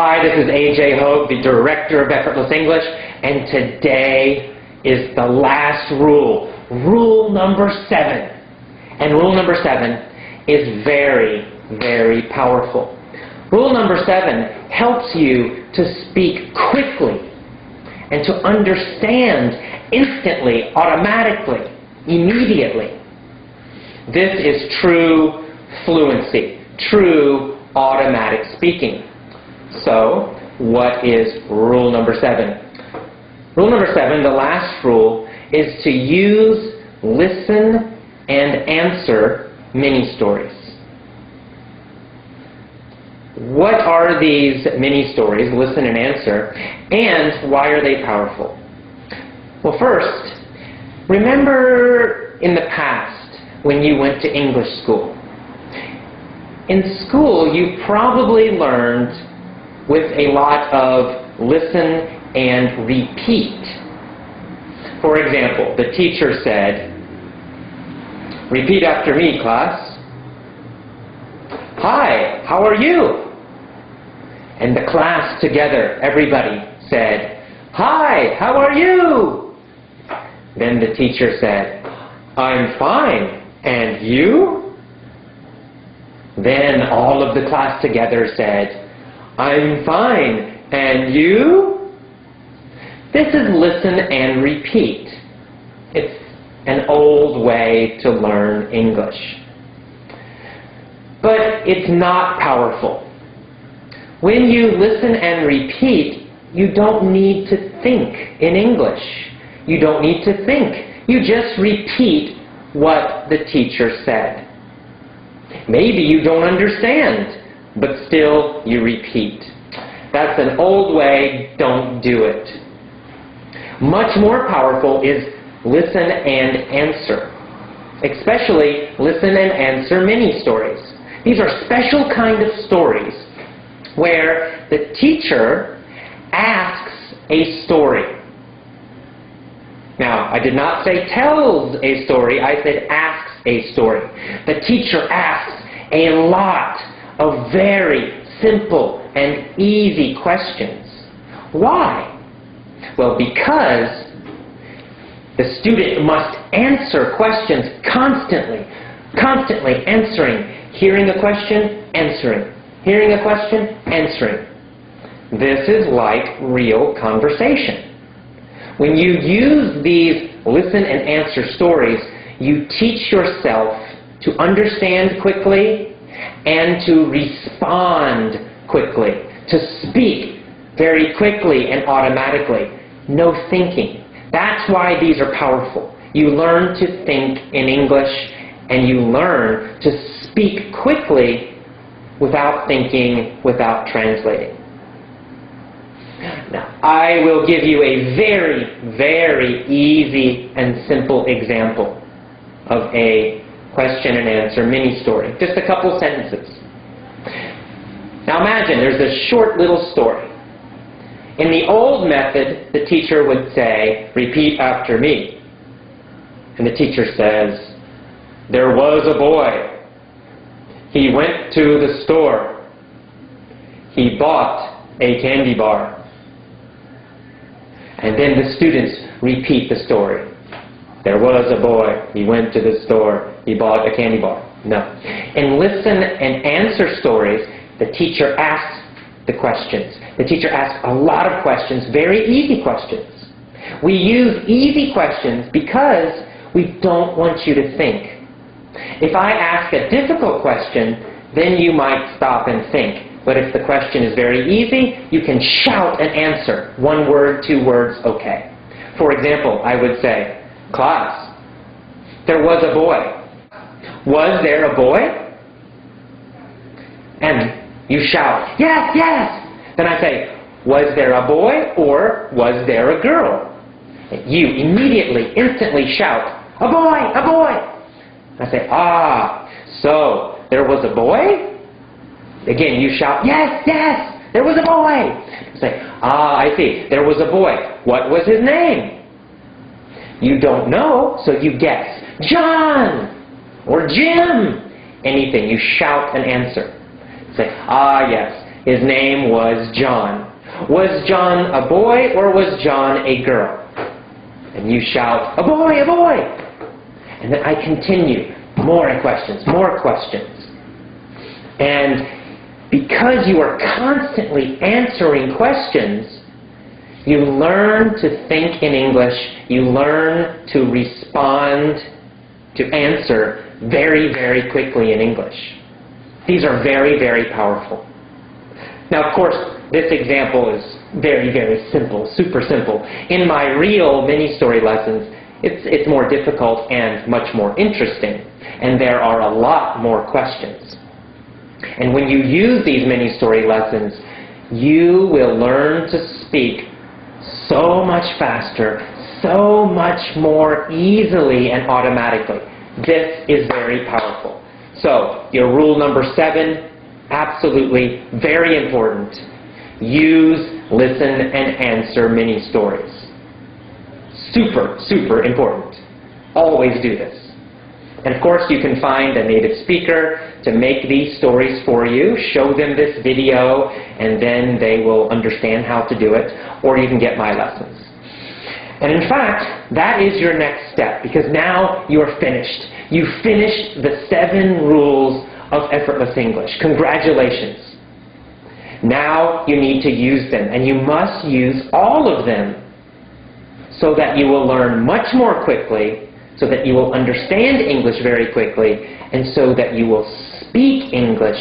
Hi, this is A.J. Hogue, the director of Effortless English, and today is the last rule, rule number 7. And rule number 7 is very, very powerful. Rule number 7 helps you to speak quickly and to understand instantly, automatically, immediately. This is true fluency, true automatic speaking. So, what is rule number 7? Rule number 7, the last rule, is to use, listen, and answer mini stories. What are these mini stories, listen and answer, and why are they powerful? Well, first, remember in the past when you went to English school. In school, you probably learned with a lot of listen and repeat. For example, the teacher said, "Repeat after me, class. Hi, how are you?" And the class together, everybody said, "Hi, how are you?" Then the teacher said, "I'm fine, and you?" Then all of the class together said, "I'm fine, and you?" This is listen and repeat. It's an old way to learn English. But it's not powerful. When you listen and repeat, you don't need to think in English. You don't need to think. You just repeat what the teacher said. Maybe you don't understand, but still you repeat. That's an old way, don't do it. Much more powerful is listen and answer. Especially listen and answer mini stories. These are special kind of stories where the teacher asks a story. Now, I did not say tells a story, I said asks a story. The teacher asks a lot of very simple and easy questions. Why? Well, because the student must answer questions constantly, constantly answering, hearing a question, answering, hearing a question, answering. This is like real conversation. When you use these listen and answer stories, you teach yourself to understand quickly and to respond quickly, to speak very quickly and automatically. No thinking. That's why these are powerful. You learn to think in English and you learn to speak quickly without thinking, without translating. Now, I will give you a very, very easy and simple example of a question and answer mini story. Just a couple sentences. Now imagine there's a short little story. In the old method, the teacher would say, "Repeat after me." And the teacher says, "There was a boy. He went to the store. He bought a candy bar." And then the students repeat the story. There was a boy. He went to the store. He bought a candy bar. No. In listen and answer stories, the teacher asks the questions. The teacher asks a lot of questions, very easy questions. We use easy questions because we don't want you to think. If I ask a difficult question, then you might stop and think. But if the question is very easy, you can shout an answer. 1 word, 2 words, okay. For example, I would say, "Class, there was a boy. Was there a boy?" And you shout, "Yes, yes!" Then I say, "Was there a boy or was there a girl?" You immediately, instantly shout, "A boy! A boy!" I say, "Ah, so there was a boy?" Again, you shout, "Yes, yes! There was a boy!" I say, "Ah, I see. There was a boy. What was his name?" You don't know, so you guess. "John!" or "Jim!" Anything. You shout an answer. Say, "Ah, yes. His name was John. Was John a boy or was John a girl? And you shout, a boy, a boy! And then I continue. More questions, more questions. And because you are constantly answering questions, you learn to think in English. You learn to respond, to answer very, very quickly in English. These are very, very powerful. Now, of course, this example is very, very simple, super simple. In my real mini-story lessons, it's more difficult and much more interesting. And there are a lot more questions. And when you use these mini-story lessons, you will learn to speak so much faster, so much more easily and automatically. This is very powerful. So, your rule number 7, absolutely very important. Use, listen, and answer mini-stories. Super, super important. Always do this. And of course, you can find a native speaker to make these stories for you. Show them this video, and then they will understand how to do it. Or you can get my lessons. And in fact, that is your next step, because now you are finished. You finished the 7 rules of effortless English. Congratulations. Now you need to use them, and you must use all of them so that you will learn much more quickly, so that you will understand English very quickly, and so that you will speak English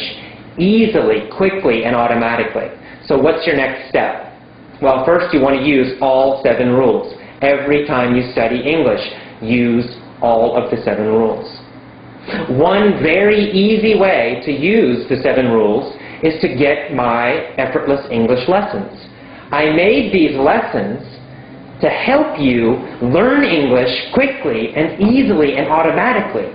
easily, quickly, and automatically. So what's your next step? Well, first you want to use all 7 rules. Every time you study English, use all of the 7 rules. One very easy way to use the 7 rules is to get my Effortless English lessons. I made these lessons to help you learn English quickly and easily and automatically.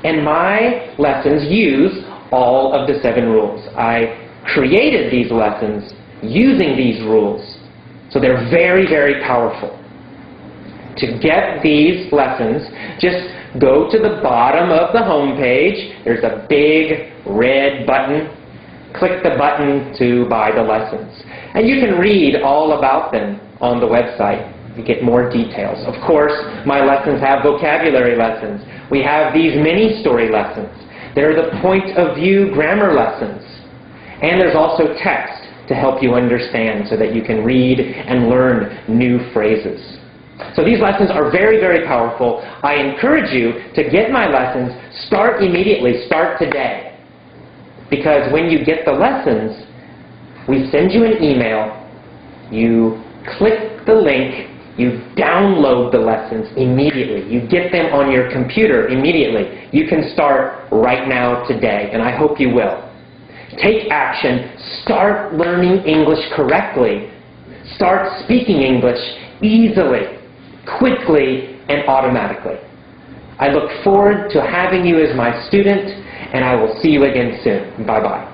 And my lessons use all of the 7 rules. I created these lessons using these rules. So they're very, very powerful. To get these lessons, just go to the bottom of the home page. There's a big red button. Click the button to buy the lessons. And you can read all about them on the website. You get more details. Of course, my lessons have vocabulary lessons. We have these mini-story lessons. There are the point of view grammar lessons. And there's also text to help you understand so that you can read and learn new phrases. So these lessons are very, very powerful. I encourage you to get my lessons. Start immediately. Start today. Because when you get the lessons, we send you an email. You click the link. You download the lessons immediately. You get them on your computer immediately. You can start right now today, and I hope you will. Take action. Start learning English correctly. Start speaking English easily, quickly, and automatically. I look forward to having you as my student, and I will see you again soon. Bye-bye.